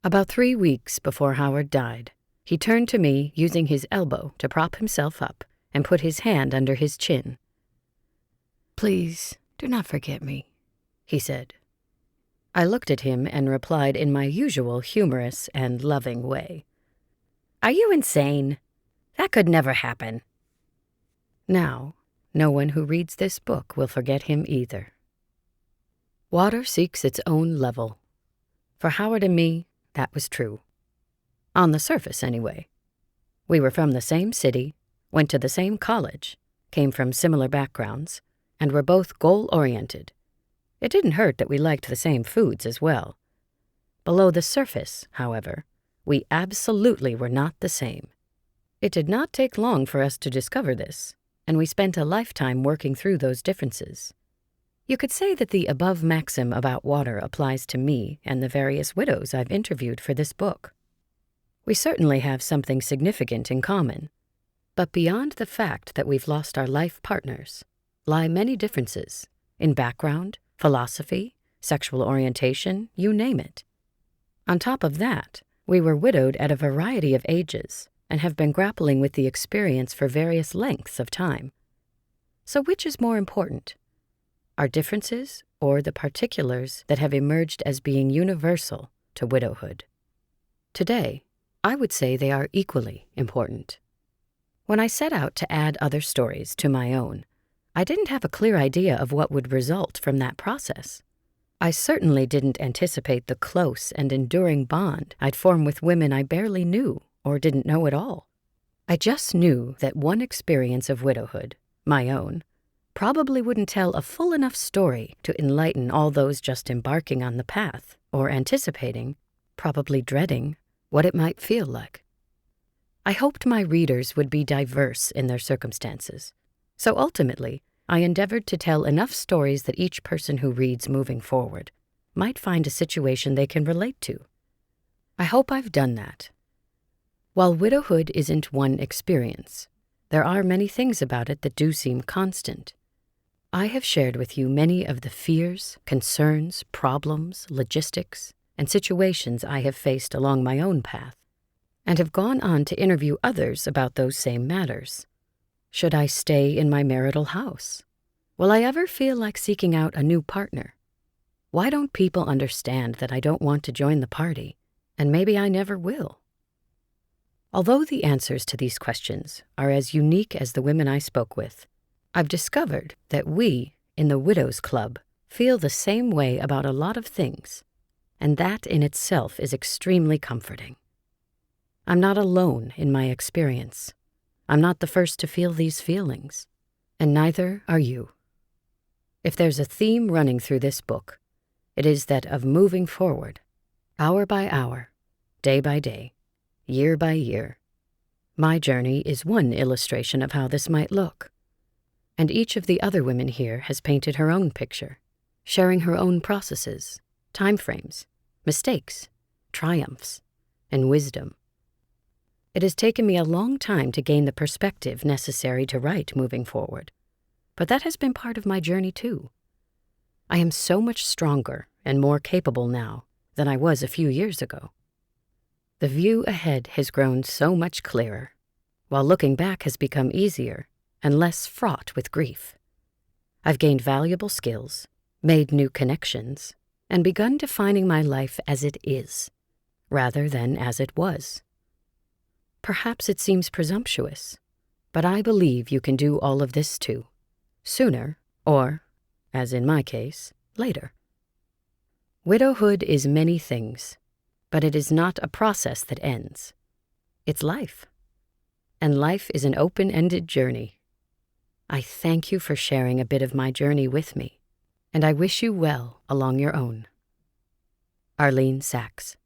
About 3 weeks before Howard died, he turned to me using his elbow to prop himself up and put his hand under his chin. "Please, do not forget me," he said. I looked at him and replied in my usual humorous and loving way. "Are you insane? That could never happen." Now, no one who reads this book will forget him either. Water seeks its own level. For Howard and me, that was true. On the surface, anyway. We were from the same city, went to the same college, came from similar backgrounds, and were both goal-oriented. It didn't hurt that we liked the same foods as well. Below the surface, however, we absolutely were not the same. It did not take long for us to discover this, and we spent a lifetime working through those differences. You could say that the above maxim about water applies to me and the various widows I've interviewed for this book. We certainly have something significant in common, but beyond the fact that we've lost our life partners lie many differences in background, philosophy, sexual orientation, you name it. On top of that, we were widowed at a variety of ages and have been grappling with the experience for various lengths of time. So which is more important? Our differences or the particulars that have emerged as being universal to widowhood? Today, I would say they are equally important. When I set out to add other stories to my own, I didn't have a clear idea of what would result from that process. I certainly didn't anticipate the close and enduring bond I'd form with women I barely knew or didn't know at all. I just knew that one experience of widowhood, my own, probably wouldn't tell a full enough story to enlighten all those just embarking on the path or anticipating, probably dreading, what it might feel like. I hoped my readers would be diverse in their circumstances, so ultimately I endeavored to tell enough stories that each person who reads moving forward might find a situation they can relate to. I hope I've done that. While widowhood isn't one experience, there are many things about it that do seem constant. I have shared with you many of the fears, concerns, problems, logistics, and situations I have faced along my own path, and have gone on to interview others about those same matters. Should I stay in my marital house? Will I ever feel like seeking out a new partner? Why don't people understand that I don't want to join the party, and maybe I never will? Although the answers to these questions are as unique as the women I spoke with, I've discovered that we, in the Widows Club, feel the same way about a lot of things, and that in itself is extremely comforting. I'm not alone in my experience. I'm not the first to feel these feelings, and neither are you. If there's a theme running through this book, it is that of moving forward, hour by hour, day by day, year by year. My journey is one illustration of how this might look, and each of the other women here has painted her own picture, sharing her own processes, time frames, mistakes, triumphs, and wisdom. It has taken me a long time to gain the perspective necessary to write moving forward, but that has been part of my journey too. I am so much stronger and more capable now than I was a few years ago. The view ahead has grown so much clearer, while looking back has become easier and less fraught with grief. I've gained valuable skills, made new connections, and begun defining my life as it is, rather than as it was. Perhaps it seems presumptuous, but I believe you can do all of this too, sooner or, as in my case, later. Widowhood is many things, but it is not a process that ends. It's life, and life is an open-ended journey. I thank you for sharing a bit of my journey with me, and I wish you well along your own. Arlene Sachs.